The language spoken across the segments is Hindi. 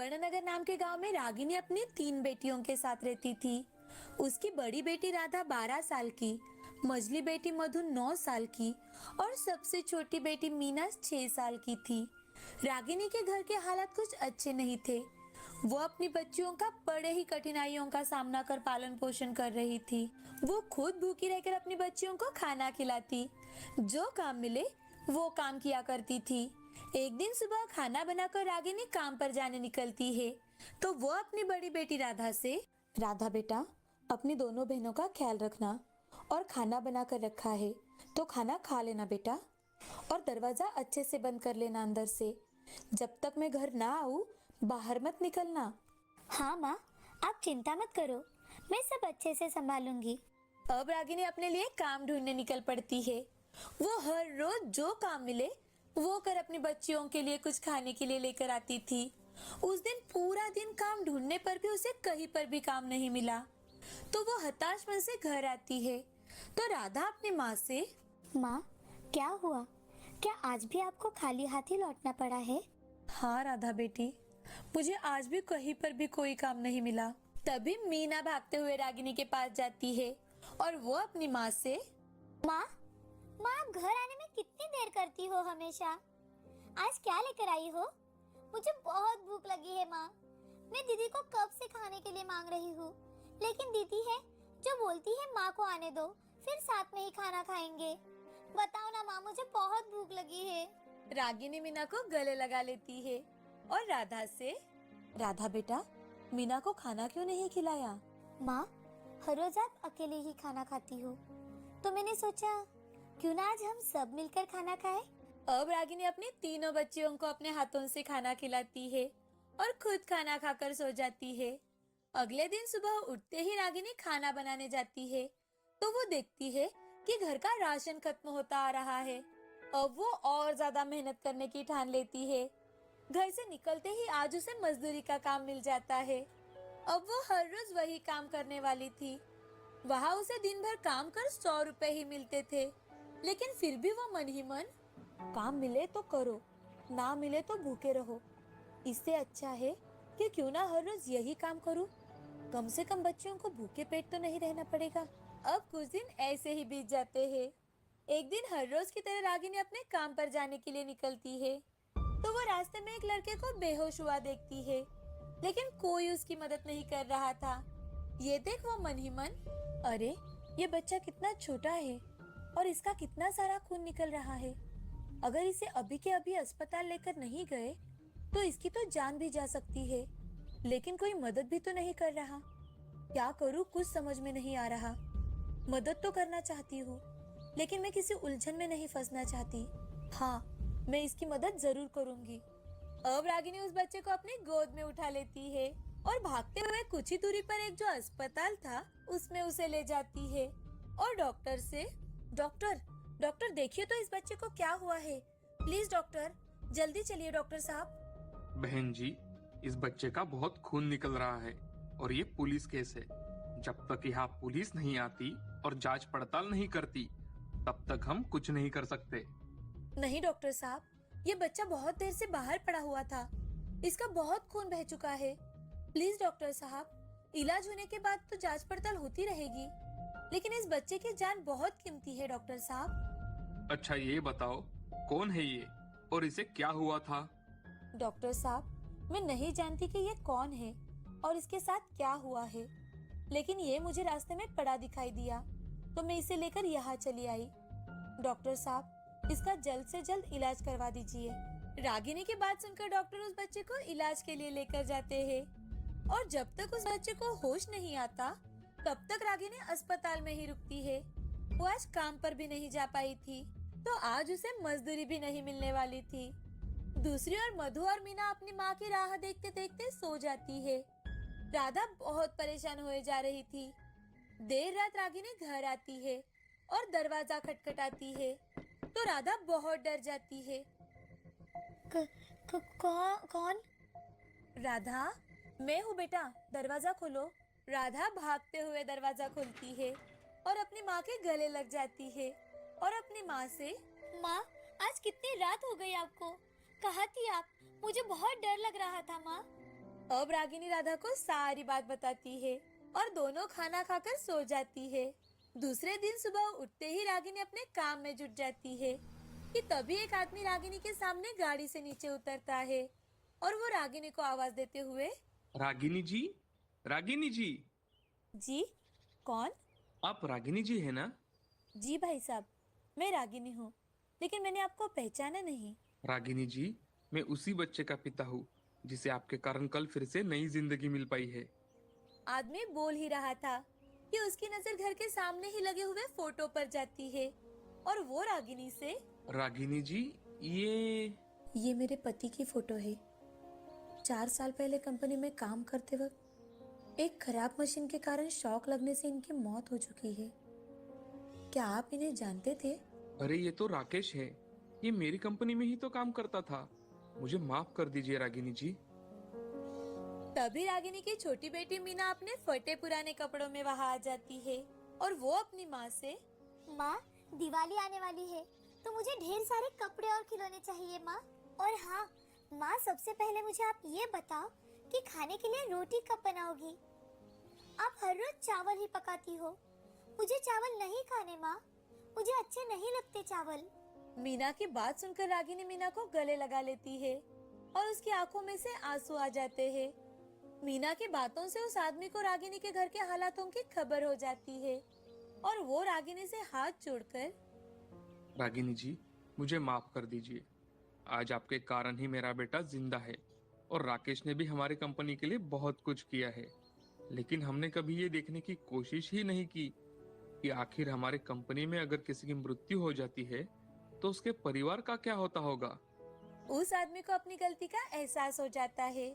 सुवर्णनगर नाम के गांव में रागिनी अपनी 3 बेटियों के साथ रहती थी। उसकी बड़ी बेटी राधा 12 साल की, मझली बेटी मधु 9 साल की और सबसे छोटी बेटी मीना 6 साल की थी। रागिनी के घर के हालात कुछ अच्छे नहीं थे। वो अपनी बच्चियों का बड़े ही कठिनाइयों का सामना कर पालन पोषण कर रही थी। वो खुद भूखी रहकर अपनी बच्चियों को खाना खिलाती, जो काम मिले वो काम किया करती थी। एक दिन सुबह खाना बनाकर रागिनी काम पर जाने निकलती है तो वो अपनी बड़ी बेटी राधा से, राधा बेटा, अपनी दोनों बहनों का ख्याल रखना और खाना बना कर रखा है तो खाना खा लेना बेटा, और दरवाजा अच्छे से बंद कर लेना अंदर से। जब तक मैं घर ना आऊँ बाहर मत निकलना। हाँ माँ, आप चिंता मत करो, मैं सब अच्छे से संभालूंगी। अब रागिनी अपने लिए काम ढूंढने निकल पड़ती है। वो हर रोज जो काम मिले वो कर अपनी बच्चियों के लिए कुछ खाने के लिए लेकर आती थी। उस दिन पूरा दिन काम ढूंढने पर भी उसे कहीं पर भी काम नहीं मिला तो वो हताश मन से घर आती है तो राधा अपनी माँ से, माँ, क्या हुआ? क्या आज भी आपको खाली हाथ ही लौटना पड़ा है? हाँ राधा बेटी, मुझे आज भी कहीं पर भी कोई काम नहीं मिला। तभी मीना भागते हुए रागिनी के पास जाती है और वो अपनी माँ से, माँ, माँ आप घर आने में कितनी देर करती हो हमेशा? आज क्या लेकर आई हो? मुझे बहुत भूख लगी है माँ। मैं दीदी को कब से खाने के लिए मांग रही हूँ, लेकिन दीदी है जो बोलती है माँ को आने दो, फिर साथ में ही खाना खाएंगे। बताओ ना माँ, मुझे बहुत भूख लगी है। रागिनी मीना को गले लगा लेती है और राधा से, राधा बेटा, मीना को खाना क्यों नहीं खिलाया? माँ, हर रोज आप अकेले ही खाना खाती हो, तो मैंने सोचा क्यों ना आज हम सब मिलकर खाना खाएं। अब रागिनी अपनी तीनों बच्चियों को अपने हाथों से खाना खिलाती है और खुद खाना खाकर सो जाती है। अगले दिन सुबह उठते ही रागिनी खाना बनाने जाती है तो वो देखती है कि घर का राशन खत्म होता आ रहा है। अब वो और ज्यादा मेहनत करने की ठान लेती है। घर से निकलते ही आज उसे मजदूरी का काम मिल जाता है। अब वो हर रोज वही काम करने वाली थी। वहाँ उसे दिन भर काम कर 100 रुपए ही मिलते थे, लेकिन फिर भी वो मन ही मन, काम मिले तो करो, ना मिले तो भूखे रहो। इससे अच्छा है कि क्यों ना हर रोज यही काम करूं, कम से कम बच्चियों को भूखे पेट तो नहीं रहना पड़ेगा। अब कुछ दिन ऐसे ही बीत जाते हैं। एक दिन हर रोज की तरह रागिनी अपने काम पर जाने के लिए निकलती है तो वो रास्ते में एक लड़के को बेहोश हुआ देखती है, लेकिन कोई उसकी मदद नहीं कर रहा था। ये देख वो मन ही मन, अरे ये बच्चा कितना छोटा है और इसका कितना सारा खून निकल रहा है। अगर इसे अभी के अभी अस्पताल लेकर नहीं गए तो इसकी तो जान भी जा सकती है, लेकिन कोई मदद भी तो नहीं कर रहा। क्या करूँ कुछ समझ में नहीं आ रहा। मदद तो करना चाहती हूँ, लेकिन मैं किसी उलझन में नहीं फंसना चाहती। हाँ, मैं इसकी मदद जरूर करूंगी। अब रागिनी उस बच्चे को अपनी गोद में उठा लेती है और भागते हुए कुछ ही दूरी पर एक जो अस्पताल था उसमें उसे ले जाती है और डॉक्टर से, डॉक्टर, डॉक्टर देखिए तो इस बच्चे को क्या हुआ है। प्लीज डॉक्टर, जल्दी चलिए डॉक्टर साहब। बहन जी, इस बच्चे का बहुत खून निकल रहा है और ये पुलिस केस है। जब तक यहाँ पुलिस नहीं आती और जांच पड़ताल नहीं करती तब तक हम कुछ नहीं कर सकते। नहीं डॉक्टर साहब, ये बच्चा बहुत देर से बाहर पड़ा हुआ था, इसका बहुत खून बह चुका है। प्लीज डॉक्टर साहब, इलाज होने के बाद तो जांच पड़ताल होती रहेगी, लेकिन इस बच्चे की जान बहुत कीमती है डॉक्टर साहब। अच्छा ये बताओ, कौन है ये और इसे क्या हुआ था? डॉक्टर साहब, मैं नहीं जानती कि ये कौन है और इसके साथ क्या हुआ है, लेकिन ये मुझे रास्ते में पड़ा दिखाई दिया तो मैं इसे लेकर यहाँ चली आई। डॉक्टर साहब, इसका जल्द से जल्द इलाज करवा दीजिए। रागिनी की बात सुनकर डॉक्टर उस बच्चे को इलाज के लिए लेकर जाते हैं और जब तक उस बच्चे को होश नहीं आता तब तक रागिनी अस्पताल में ही रुकती है। वो आज काम पर भी नहीं जा पाई थी तो आज उसे मजदूरी भी नहीं मिलने वाली थी। दूसरी ओर मधु और मीना अपनी माँ की राह देखते देखते सो जाती है। राधा बहुत परेशान हुए जा रही थी। देर रात रागिनी घर आती है और दरवाजा खटखटाती है तो राधा बहुत डर जाती है। कौन? राधा, मैं हूँ बेटा, दरवाजा खोलो। राधा भागते हुए दरवाजा खोलती है और अपनी माँ के गले लग जाती है और अपनी माँ से, माँ, आज कितनी रात हो गई आपको? कहाँ थी आप? मुझे बहुत डर लग रहा था माँ। अब रागिनी राधा को सारी बात बताती है और दोनों खाना खाकर सो जाती है। दूसरे दिन सुबह उठते ही रागिनी अपने काम में जुट जाती है कि तभी एक आदमी रागिनी के सामने गाड़ी से नीचे उतरता है और वो रागिनी को आवाज देते हुए, रागिनी जी, रागिनी जी, जी कौन? आप रागिनी जी है ना? जी भाई साहब, मैं रागिनी हूँ, लेकिन मैंने आपको पहचाना नहीं। रागिनी जी, मैं उसी बच्चे का पिता हूँ जिसे आपके कारण कल फिर से नई जिंदगी मिल पाई है। आदमी बोल ही रहा था कि उसकी नजर घर के सामने ही लगे हुए फोटो पर जाती है और वो रागिनी से, रागिनी जी, ये मेरे पति की फोटो है। 4 साल पहले कंपनी में काम करते वक्त एक खराब मशीन के कारण शॉक लगने से इनकी मौत हो चुकी है। क्या आप इन्हें जानते थे? अरे ये तो राकेश है। ये मेरी कंपनी में ही तो काम करता था। मुझे माफ कर दीजिए रागिनी जी। तभी रागिनी की छोटी बेटी मीना अपने फटे पुराने कपड़ों में वहां आ जाती है और वो अपनी माँ से, माँ, दिवाली आने वाली है तो मुझे ढेर सारे कपड़े और खिलौने चाहिए माँ। और हाँ माँ, सबसे पहले मुझे आप ये बताओ कि खाने के लिए रोटी कब बनाओगी? आप हर रोज चावल ही पकाती हो। मुझे चावल नहीं खाने माँ, मुझे अच्छे नहीं लगते चावल। मीना की बात सुनकर रागिनी मीना को गले लगा लेती है और उसकी आंखों में से आंसू आ जाते हैं। मीना की बातों से उस आदमी को रागिनी के घर के हालातों की खबर हो जाती है और वो रागिनी से हाथ जोड़कर, रागिनी जी, मुझे माफ कर दीजिए। आज आपके कारण ही मेरा बेटा जिंदा है और राकेश ने भी हमारी कंपनी के लिए बहुत कुछ किया है। लेकिन हमने कभी ये देखने की कोशिश ही नहीं की कि आखिर हमारे कंपनी में अगर किसी की मृत्यु हो जाती है तो उसके परिवार का क्या होता होगा। उस आदमी को अपनी गलती का एहसास हो जाता है।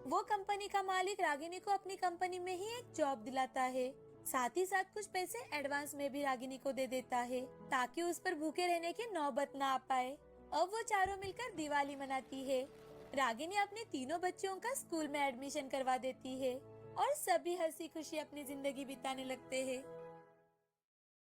वो कंपनी का मालिक रागिनी को अपनी कंपनी में ही एक जॉब दिलाता है। साथ ही साथ कुछ पैसे एडवांस में भी रागिनी को दे देता है ताकि उस पर भूखे रहने की नौबत ना आ पाए। अब वो चारों मिलकर दिवाली मनाती है। रागिनी अपने तीनों बच्चों का स्कूल में एडमिशन करवा देती है और सभी हंसी खुशी अपनी जिंदगी बिताने लगते हैं।